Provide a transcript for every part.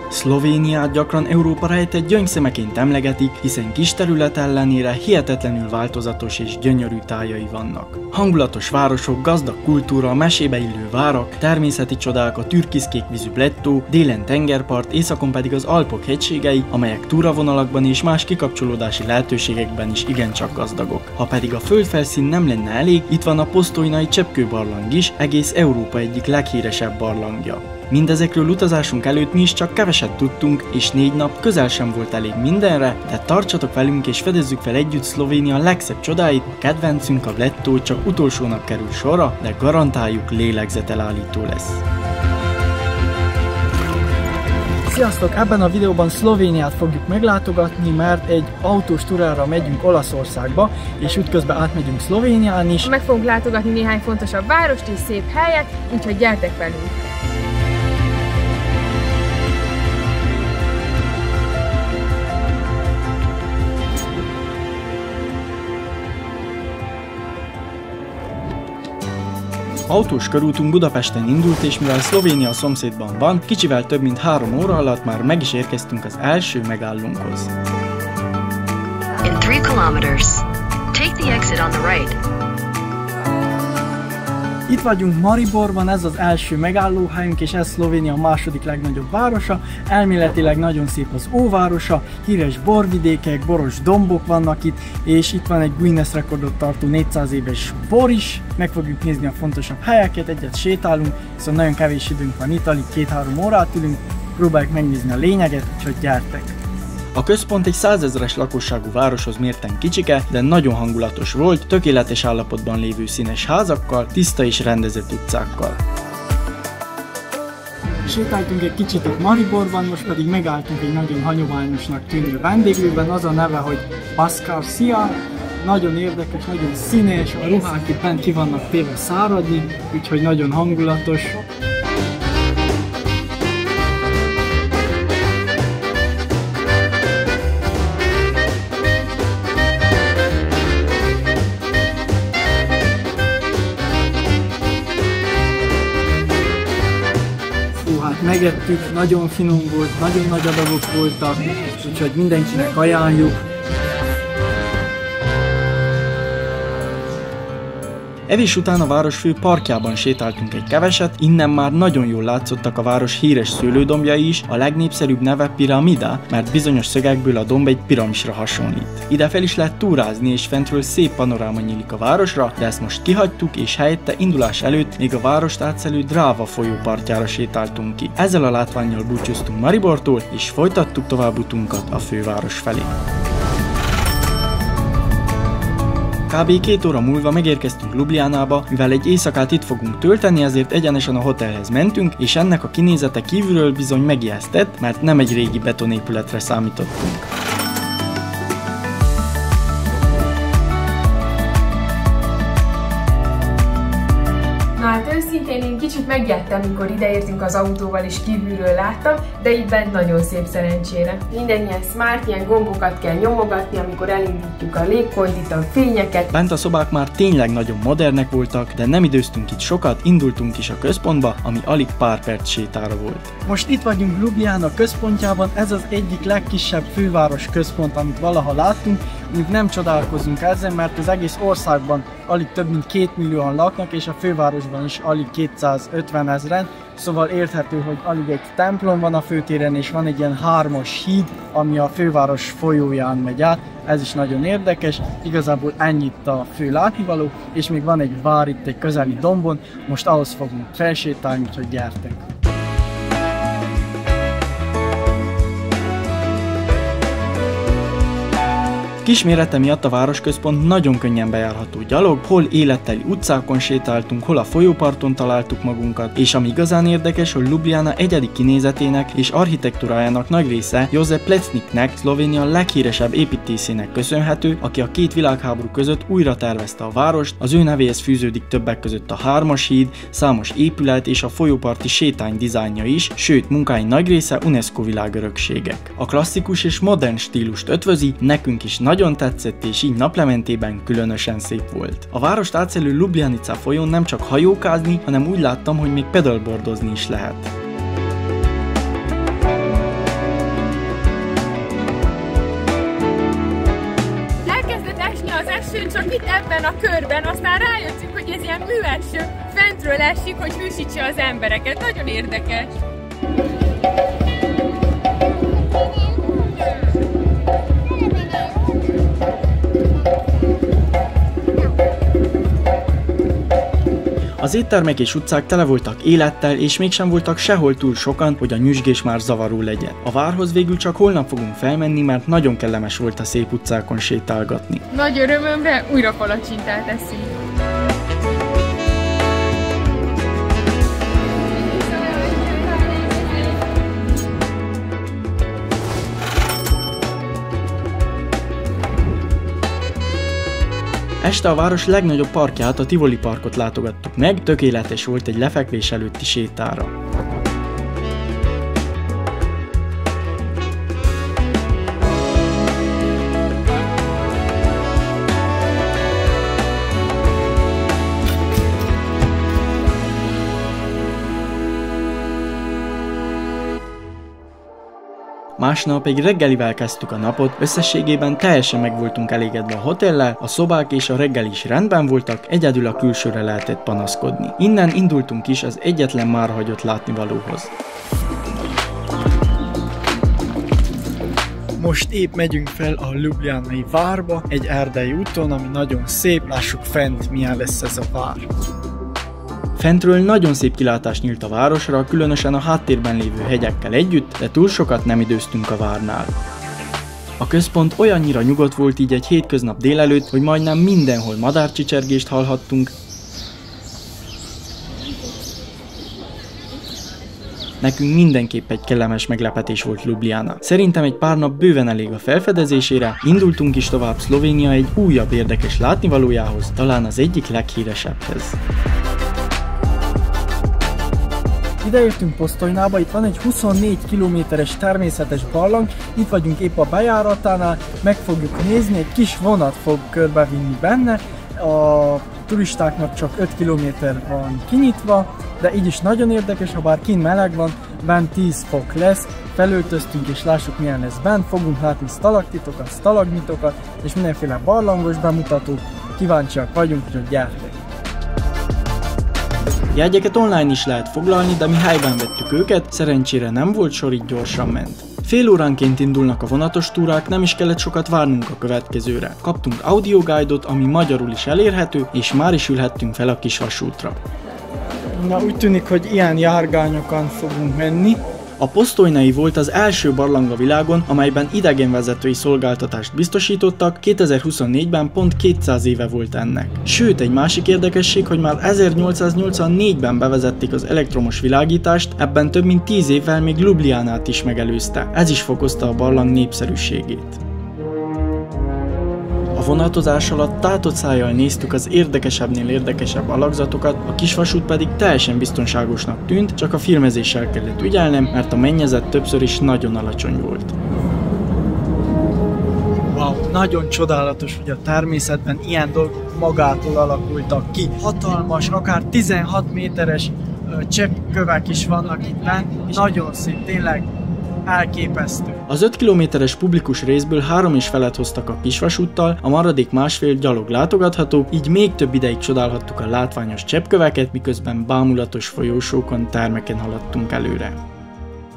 Szlovéniát gyakran Európa rejtett gyöngyszemeként emlegetik, hiszen kis terület ellenére hihetetlenül változatos és gyönyörű tájai vannak. Hangulatos városok, gazdag kultúra, mesébe illő várak, természeti csodák, a türkiszkékvízű Bletto, délen tengerpart, északon pedig az Alpok hegységei, amelyek túravonalakban és más kikapcsolódási lehetőségekben is igencsak gazdagok. Ha pedig a földfelszín nem lenne elég, itt van a Posztolynai cseppkőbarlang is, egész Európa egyik leghíresebb barlangja. Mindezekről utazásunk előtt mi is csak keveset tudtunk, és 4 nap közel sem volt elég mindenre, de tartsatok velünk és fedezzük fel együtt Szlovénia legszebb csodáit, a kedvencünk a Bletto csak utolsó nap kerül sorra, de garantáljuk lélegzetelállító lesz. Sziasztok! Ebben a videóban Szlovéniát fogjuk meglátogatni, mert egy autós túrára megyünk Olaszországba, és útközben átmegyünk Szlovénián is. Meg fogunk látogatni néhány fontosabb várost és szép helyet, úgyhogy gyertek velünk! Autós körútunk Budapesten indult, és mivel Szlovénia szomszédban van, kicsivel több mint 3 óra alatt már meg is érkeztünk az első megállónkhoz. In 3 kilometers, take the exit on the right. Itt vagyunk Mariborban, ez az első megállóhelyünk, és ez Szlovénia második legnagyobb városa. Elméletileg nagyon szép az óvárosa, híres borvidékek, boros dombok vannak itt, és itt van egy Guinness rekordot tartó 400 éves bor is. Meg fogjuk nézni a fontosabb helyeket, egyet sétálunk, szóval nagyon kevés időnk van itt, alig 2-3 órát ülünk, próbáljuk megnézni a lényeget, úgyhogy gyertek! A központ egy 100 000-es lakosságú városhoz mérten kicsike, de nagyon hangulatos volt, tökéletes állapotban lévő színes házakkal, tiszta és rendezett utcákkal. Sétáltunk egy kicsit itt Mariborban, most pedig megálltunk egy nagyon hagyományosnak tűnő vendéglőben, az a neve, hogy Baskarsia. Nagyon érdekes, nagyon színes, a ruhák itt bent ki vannak téve száradni, úgyhogy nagyon hangulatos. Megettük, nagyon finom volt, nagyon nagy adagok voltak, úgyhogy mindenkinek ajánljuk. Evés után a város fő parkjában sétáltunk egy keveset, innen már nagyon jól látszottak a város híres szőlődombjai is, a legnépszerűbb neve Piramida, mert bizonyos szögekből a domb egy piramisra hasonlít. Ide fel is lehet túrázni, és fentről szép panoráma nyílik a városra, de ezt most kihagytuk, és helyette indulás előtt még a várost átszelő Drava folyó partjára sétáltunk ki. Ezzel a látvánnyal búcsúztunk Maribortól, és folytattuk tovább utunkat a főváros felé. Kb. 2 óra múlva megérkeztünk Ljubljanába, mivel egy éjszakát itt fogunk tölteni, ezért egyenesen a hotelhez mentünk, és ennek a kinézete kívülről bizony megijesztett, mert nem egy régi betonépületre számítottunk. Hát őszintén én kicsit megijedtem, mikor ideértünk az autóval és kívülről láttam, de itt bent nagyon szép szerencsére. Minden ilyen smart, ilyen gombokat kell nyomogatni, amikor elindítjuk a légkondit, a fényeket. Bent a szobák már tényleg nagyon modernek voltak, de nem időztünk itt sokat, indultunk is a központba, ami alig pár perc sétára volt. Most itt vagyunk Ljubljana központjában, ez az egyik legkisebb főváros központ, amit valaha láttunk. Még nem csodálkozunk ezzel, mert az egész országban alig több mint 2 millióan laknak, és a fővárosban is alig 250 000, szóval érthető, hogy alig egy templom van a főtéren, és van egy ilyen 3-as híd, ami a főváros folyóján megy át. Ez is nagyon érdekes, igazából ennyit a fő látnivaló, és még van egy vár itt egy közeli dombon, most ahhoz fogunk felsétálni, úgyhogy gyertek! Kismérete miatt a városközpont nagyon könnyen bejárható gyalog, hol életteli utcákon sétáltunk, hol a folyóparton találtuk magunkat, és ami igazán érdekes, hogy Ljubljana egyedi kinézetének és architektúrájának nagy része Josip Plečniknek, Szlovénia leghíresebb építészének köszönhető, aki a 2 világháború között újra tervezte a várost, az ő nevéhez fűződik többek között a 3-as híd, számos épület és a folyóparti sétány dizájnja is, sőt munkái nagy része UNESCO világörökségek. A klasszikus és modern stílust ötvözi, nekünk is nagyon tetszett, és így naplementében különösen szép volt. A várost átszelő Ljubljanica folyón nem csak hajókázni, hanem úgy láttam, hogy még pedalboardozni is lehet. esőn csak itt ebben a körben, aztán rájöttünk, hogy ez ilyen műeső, fentről esik, hogy hűsítse az embereket. Nagyon érdekes. Az éttermek és utcák tele voltak élettel, és mégsem voltak sehol túl sokan, hogy a nyüzsgés már zavaró legyen. A várhoz végül csak holnap fogunk felmenni, mert nagyon kellemes volt a szép utcákon sétálgatni. Nagy örömömre újra palacsintát eszünk. Este a város legnagyobb parkját, a Tivoli parkot látogattuk meg, tökéletes volt egy lefekvés előtti sétára. Másnap egy reggelivel kezdtük a napot, összességében teljesen meg voltunk elégedve a hotellel, a szobák és a reggel is rendben voltak, egyedül a külsőre lehetett panaszkodni. Innen indultunk is az egyetlen már hagyott látnivalóhoz. Most épp megyünk fel a Ljubljanai várba, egy erdei úton, ami nagyon szép, lássuk fent milyen lesz ez a vár. Fentről nagyon szép kilátás nyílt a városra, különösen a háttérben lévő hegyekkel együtt, de túl sokat nem időztünk a várnál. A központ olyannyira nyugodt volt így egy hétköznap délelőtt, hogy majdnem mindenhol madárcsicsergést hallhattunk. Nekünk mindenképp egy kellemes meglepetés volt Ljubljana. Szerintem egy pár nap bőven elég a felfedezésére, indultunk is tovább Szlovénia egy újabb érdekes látnivalójához, talán az egyik leghíresebbhez. Ideértünk Postojnába, itt van egy 24 kilométeres természetes barlang, itt vagyunk épp a bejáratánál, meg fogjuk nézni, egy kis vonat fog körbevinni benne, a turistáknak csak 5 kilométer van kinyitva, de így is nagyon érdekes, ha bár kint meleg van, bent 10 fok lesz, felöltöztünk és lássuk milyen lesz bent, fogunk látni sztalaktitokat, sztalagmitokat és mindenféle barlangos bemutatók, kíváncsiak vagyunk, hogy gyertek! Jegyeket online is lehet foglalni, de mi helyben vettük őket, szerencsére nem volt sor, így gyorsan ment. Fél óránként indulnak a vonatos túrák, nem is kellett sokat várnunk a következőre. Kaptunk audioguide-ot, ami magyarul is elérhető, és már is ülhettünk fel a kis vasútra. Na, úgy tűnik, hogy ilyen járgányokon fogunk menni. A Postojnai volt az első barlang a világon, amelyben idegenvezetői szolgáltatást biztosítottak, 2024-ben pont 200 éve volt ennek. Sőt, egy másik érdekesség, hogy már 1884-ben bevezették az elektromos világítást, ebben több mint 10 évvel még Ljubljanát is megelőzte. Ez is fokozta a barlang népszerűségét. A vonatozás alatt tátott szájjal néztük az érdekesebbnél érdekesebb alakzatokat, a kisvasút pedig teljesen biztonságosnak tűnt, csak a filmezéssel kellett ügyelnem, mert a mennyezet többször is nagyon alacsony volt. Wow, nagyon csodálatos, hogy a természetben ilyen dolgok magától alakultak ki. Hatalmas, akár 16 méteres cseppkövek is vannak itt bent, és nagyon szép, tényleg elképesztő. Az 5 kilométeres publikus részből 3,5 hoztak a kisvasúttal, a maradék másfél gyalog látogatható, így még több ideig csodálhattuk a látványos cseppköveket, miközben bámulatos folyósókon, termeken haladtunk előre.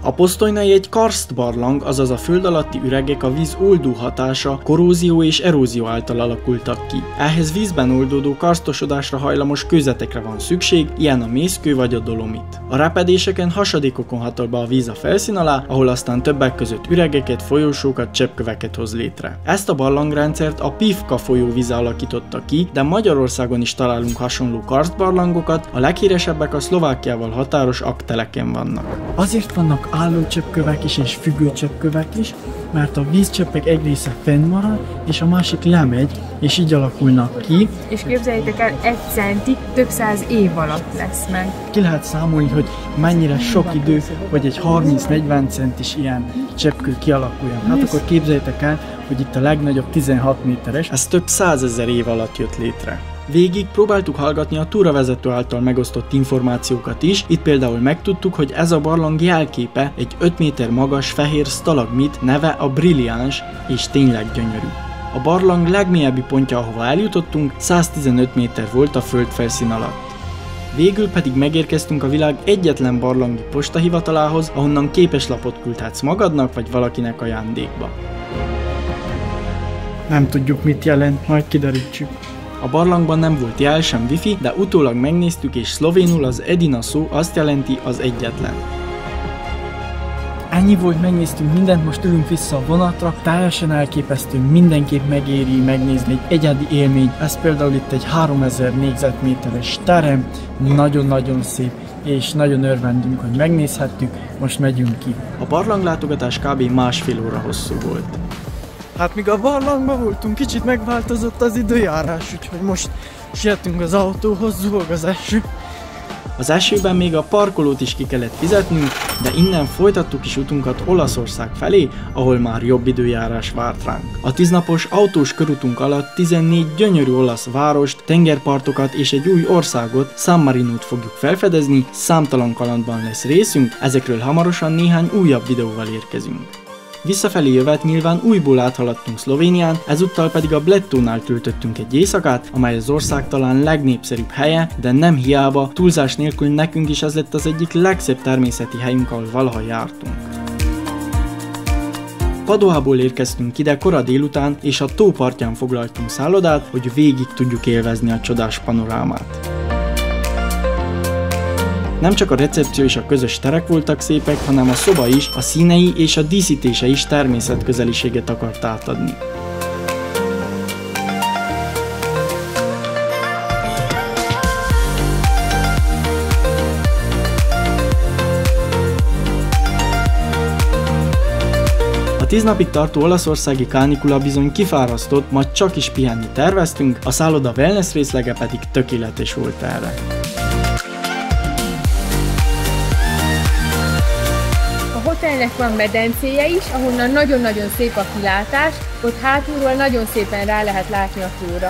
A Postojnai egy karsztbarlang, azaz a föld alatti üregek a víz oldó hatása, korrózió és erózió által alakultak ki. Ehhez vízben oldódó karsztosodásra hajlamos kőzetekre van szükség, ilyen a mészkő vagy a dolomit. A repedéseken hasadékokon hatol be a víz a felszín alá, ahol aztán többek között üregeket, folyósókat, cseppköveket hoz létre. Ezt a barlangrendszert a Pivka folyóvíze alakította ki, de Magyarországon is találunk hasonló karsztbarlangokat, a leghíresebbek a Szlovákiával határos Akteleken vannak. Azért vannak állócseppkövek is és függőcseppkövek is, mert a vízcseppek egy része fennmarad, és a másik lemegy, és így alakulnak ki. És képzeljétek el, 1 centi több 100 év alatt lesz meg. Ki lehet számolni, hogy mennyire sok idő, hogy egy 30-40 centis ilyen cseppkő kialakuljon. Hát akkor képzeljétek el, hogy itt a legnagyobb 16 méteres, ez több 100 000 év alatt jött létre. Végig próbáltuk hallgatni a túravezető által megosztott információkat is, itt például megtudtuk, hogy ez a barlang jelképe egy 5 méter magas fehér sztalagmit, neve a brilliáns, és tényleg gyönyörű. A barlang legmélyebbi pontja, ahova eljutottunk, 115 méter volt a földfelszín alatt. Végül pedig megérkeztünk a világ egyetlen barlangi postahivatalához, ahonnan képeslapot küldhetsz magadnak vagy valakinek ajándékba. Nem tudjuk, mit jelent, majd kiderítsük. A barlangban nem volt jel, sem wifi, de utólag megnéztük, és szlovénul az Edina szó azt jelenti az egyetlen. Ennyi volt, megnéztünk mindent, most ülünk vissza a vonatra, teljesen elképesztő, mindenképp megéri megnézni egy egyedi élmény. Ez például itt egy 3000 négyzetméteres terem, nagyon-nagyon szép, és nagyon örvendünk, hogy megnézhettük, most megyünk ki. A barlanglátogatás kb. Másfél óra hosszú volt. Hát míg a barlangban voltunk, kicsit megváltozott az időjárás, úgyhogy most sietünk az autóhoz, zuhog az eső. Az esőben még a parkolót is ki kellett fizetnünk, de innen folytattuk is utunkat Olaszország felé, ahol már jobb időjárás várt ránk. A 10 napos autós körutunk alatt 14 gyönyörű olasz várost, tengerpartokat és egy új országot, San Marinót fogjuk felfedezni, számtalan kalandban lesz részünk, ezekről hamarosan néhány újabb videóval érkezünk. Visszafelé jövet nyilván újból áthaladtunk Szlovénián, ezúttal pedig a Bledtónál töltöttünk egy éjszakát, amely az ország talán legnépszerűbb helye, de nem hiába, túlzás nélkül nekünk is ez lett az egyik legszebb természeti helyünk, ahol valaha jártunk. Padoából érkeztünk ide kora délután, és a tó partján foglaltunk szállodát, hogy végig tudjuk élvezni a csodás panorámát. Nem csak a recepció és a közös terek voltak szépek, hanem a szoba is, a színei és a díszítése is természetközeliséget akart átadni. A 10 napig tartó olaszországi kánikula bizony kifárasztott, majd csak is pihenni terveztünk, a szálloda wellness részlege pedig tökéletes volt erre. A hotelnek van medencéje is, ahonnan nagyon-nagyon szép a kilátás, ott hátulról nagyon szépen rá lehet látni a tóra.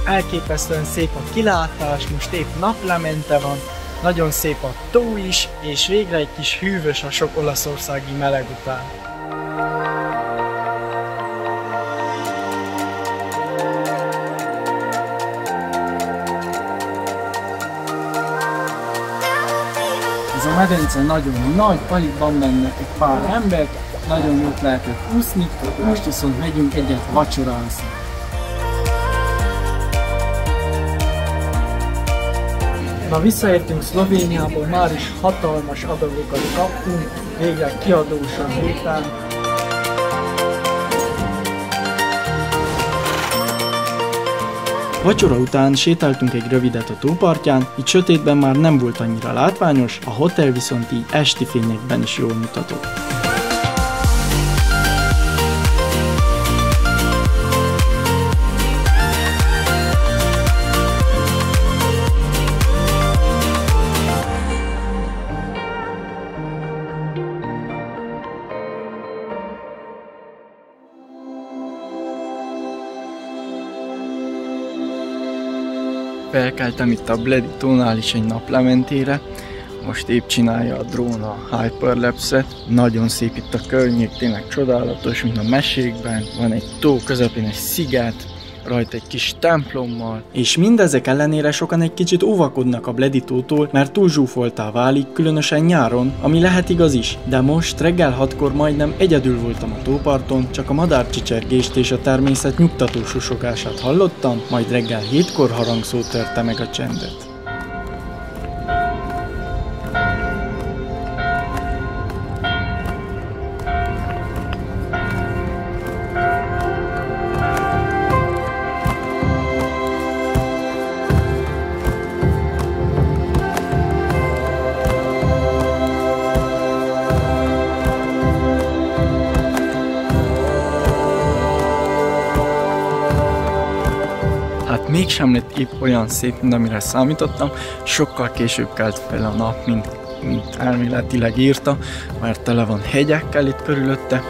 Elképesztően szép a kilátás, most épp naplemente van, nagyon szép a tó is, és végre egy kis hűvös a sok olaszországi meleg után. Ez a medence nagyon nagy, alig van benne egy pár ember, nagyon jót lehetett úszni, most viszont megyünk egyet vacsorázni. Na, visszaértünk Szlovéniából, már is hatalmas adagokat kaptunk, végre kiadós az étel. Vacsora után sétáltunk egy rövidet a tópartján, itt sötétben már nem volt annyira látványos, a hotel viszont így esti fényekben is jól mutatott. Felkeltem itt a Bledtónál is egy naplementére, most épp csinálja a drón a hyperlapse-et. Nagyon szép itt a környék, tényleg csodálatos, mint a mesékben. Van egy tó közepén egy sziget, rajta egy kis templommal. És mindezek ellenére sokan egy kicsit óvakodnak a Bleditótól, mert túl zsúfoltá válik, különösen nyáron, ami lehet igaz is. De most reggel 6-kor majdnem egyedül voltam a tóparton, csak a madárcsicsergést és a természet nyugtató susogását hallottam, majd reggel 7-kor harangszó törte meg a csendet. Mégsem lett épp olyan szép, mint amire számítottam, sokkal később kelt fel a nap, mint elméletileg írta, mert tele van hegyekkel itt körülötte.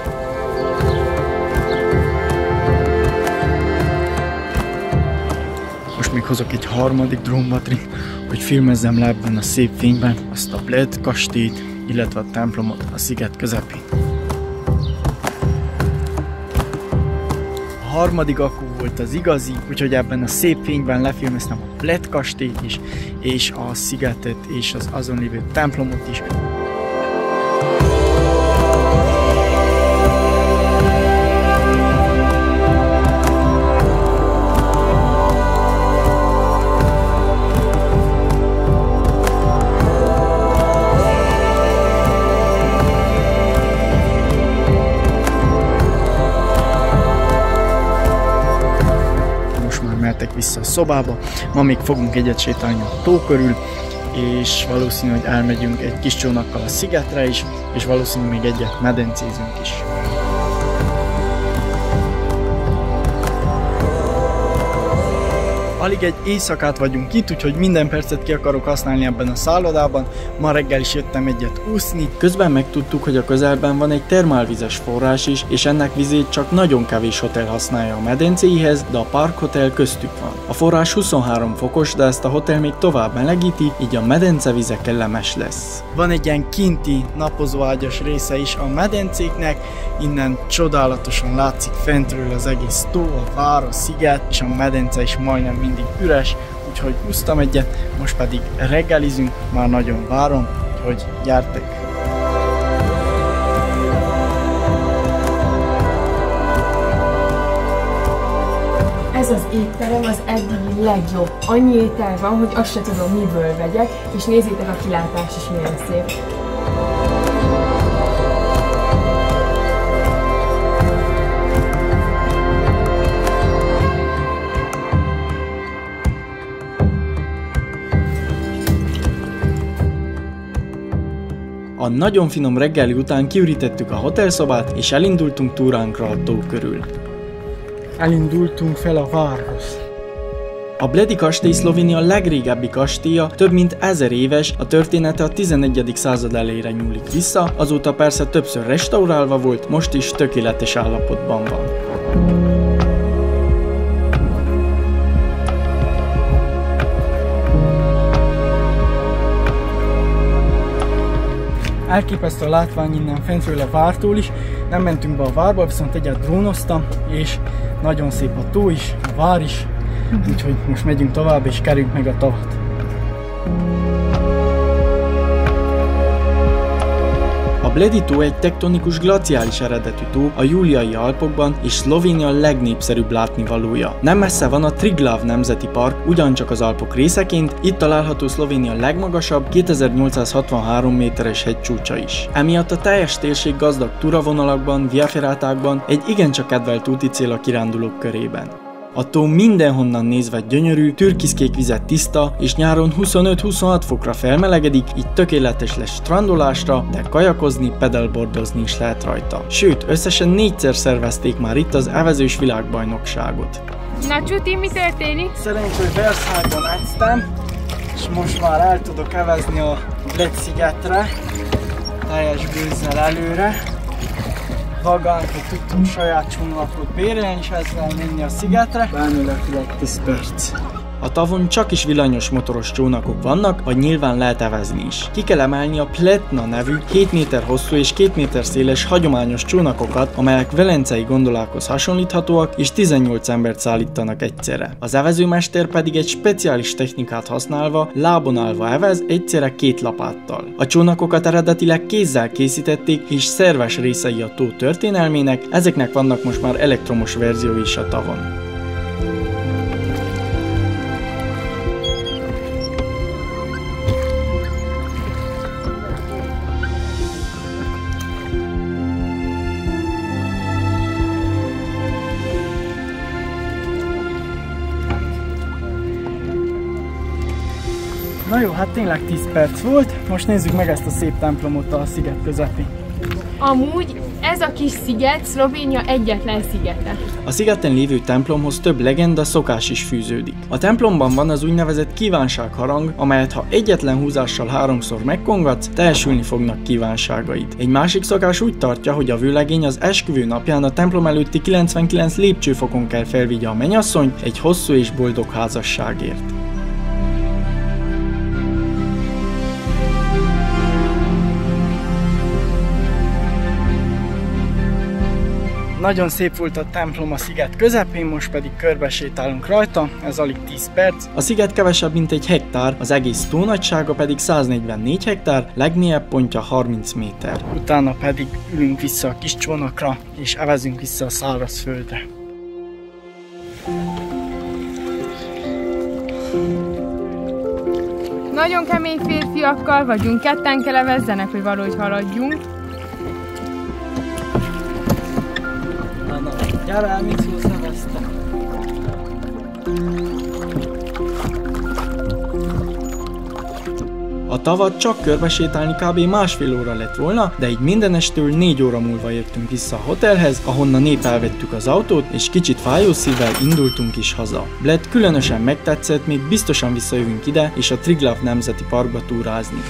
Most még hozok egy harmadik drónbatrit, hogy filmezzem le ebben a szép fényben azt a Bled kastélyt, illetve a templomot a sziget közepén. harmadik akku volt az igazi, úgyhogy ebben a szép fényben lefilmeztem a Bled kastélyt is, és a szigetet, és az azon lévő templomot is. Mehetek vissza a szobába, ma még fogunk egyet sétálni a tó körül, és valószínű, hogy elmegyünk egy kis csónakkal a szigetre is, és valószínű még egyet medencézünk is. Alig egy éjszakát vagyunk itt, úgyhogy minden percet ki akarok használni ebben a szállodában. Ma reggel is jöttem egyet úszni. Közben megtudtuk, hogy a közelben van egy termálvizes forrás is, és ennek vizét csak nagyon kevés hotel használja a medencéihez, de a Park Hotel köztük van. A forrás 23 fokos, de ezt a hotel még tovább melegíti, így a medence vize kellemes lesz. Van egy ilyen kinti napozóágyas része is a medencéknek, innen csodálatosan látszik fentről az egész tó, a vár, a sziget, és a medence is majdnem mindig üres, úgyhogy úsztam egyet, most pedig reggelizünk, már nagyon várom, hogy gyertek! Ez az étterem az eddigi legjobb. Annyi étel van, hogy azt se tudom, miből vegyek, és nézzétek, a kilátás is milyen szép. A nagyon finom reggeli után kiürítettük a hotelszobát, és elindultunk túránkra a tó körül. Elindultunk fel a várhoz. A Bledi kastély Szlovénia legrégebbi kastélya, több mint 1000 éves, a története a 11. század elejére nyúlik vissza, azóta persze többször restaurálva volt, most is tökéletes állapotban van. Elképesztő a látvány innen fentről a vártól is, nem mentünk be a várba, viszont egyet drónoztam, és nagyon szép a tó is, a vár is, úgyhogy most megyünk tovább és kerüljük meg a tavat. A Bledi tó egy tektonikus glaciális eredetű tó a Juliai Alpokban, és Szlovénia legnépszerűbb látnivalója. Nem messze van a Triglav Nemzeti Park, ugyancsak az Alpok részeként, itt található Szlovénia legmagasabb, 2863 méteres hegycsúcsa is. Emiatt a teljes térség gazdag túravonalakban, viaferátákban egy igencsak kedvelt úticél a kirándulók körében. A tó mindenhonnan nézve gyönyörű, türkiszkék vizet tiszta, és nyáron 25-26 fokra felmelegedik, így tökéletes lesz strandolásra, de kajakozni, pedalboardozni is lehet rajta. Sőt, összesen 4-szer szervezték már itt az evezős világbajnokságot. Na Csuti, mi történik? Szerencsé, hogy Versailles-ban edztem, és most már el tudok evezni a Bled szigetre, teljes gőzzel előre. Vagánkat tudtunk saját csónakot bérelni, és ezzel menni a szigetre. Elméletileg 10 perc. A tavon csak is villanyos motoros csónakok vannak, vagy nyilván lehet evezni is. Ki kell emelni a Pletna nevű 7 méter hosszú és 2 méter széles hagyományos csónakokat, amelyek velencei gondolákhoz hasonlíthatóak, és 18 embert szállítanak egyszerre. Az evezőmester pedig egy speciális technikát használva, lábon állva evez, egyszerre 2 lapáttal. A csónakokat eredetileg kézzel készítették, és szerves részei a tó történelmének, ezeknek vannak most már elektromos verziói is a tavon. Na jó, hát tényleg 10 perc volt, most nézzük meg ezt a szép templomot a sziget közepén. Amúgy ez a kis sziget Szlovénia egyetlen szigete. A szigeten lévő templomhoz több legenda, szokás is fűződik. A templomban van az úgynevezett kívánságharang, amelyet ha egyetlen húzással 3-szor megkongatsz, teljesülni fognak kívánságaid. Egy másik szokás úgy tartja, hogy a vőlegény az esküvő napján a templom előtti 99 lépcsőfokon kell felvigye a mennyasszonyt egy hosszú és boldog házasságért. Nagyon szép volt a templom a sziget közepén, most pedig körbesétálunk rajta, ez alig 10 perc. A sziget kevesebb, mint 1 hektár, az egész tó nagysága pedig 144 hektár, legmélyebb pontja 30 méter. Utána pedig ülünk vissza a kis csónakra, és evezünk vissza a szárazföldre. Nagyon kemény férfiakkal vagyunk, ketten kell evezzenek, hogy valahogy haladjunk. Na, gyere el, mit szólsz, eveztem. A tavat csak körbesétálni kb. Másfél óra lett volna, de így mindenestől 4 óra múlva értünk vissza a hotelhez, ahonnan épp elvettük az autót, és kicsit fájó szívvel indultunk is haza. Bled különösen megtetszett, még biztosan visszajövünk ide, és a Triglav Nemzeti Parkba túrázni.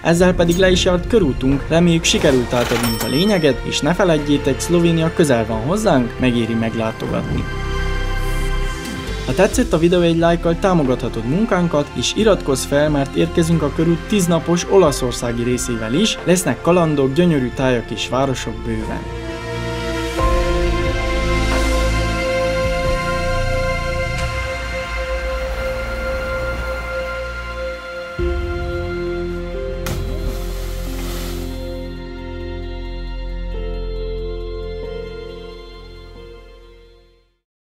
Ezzel pedig le is járt körútunk, reméljük sikerült átadnunk a lényeget, és ne feledjétek, Szlovénia közel van hozzánk, megéri meglátogatni. Ha tetszett a videó, egy lájkkal támogathatod munkánkat, és iratkozz fel, mert érkezünk a körút 10 napos olaszországi részével is, lesznek kalandok, gyönyörű tájak és városok bőven.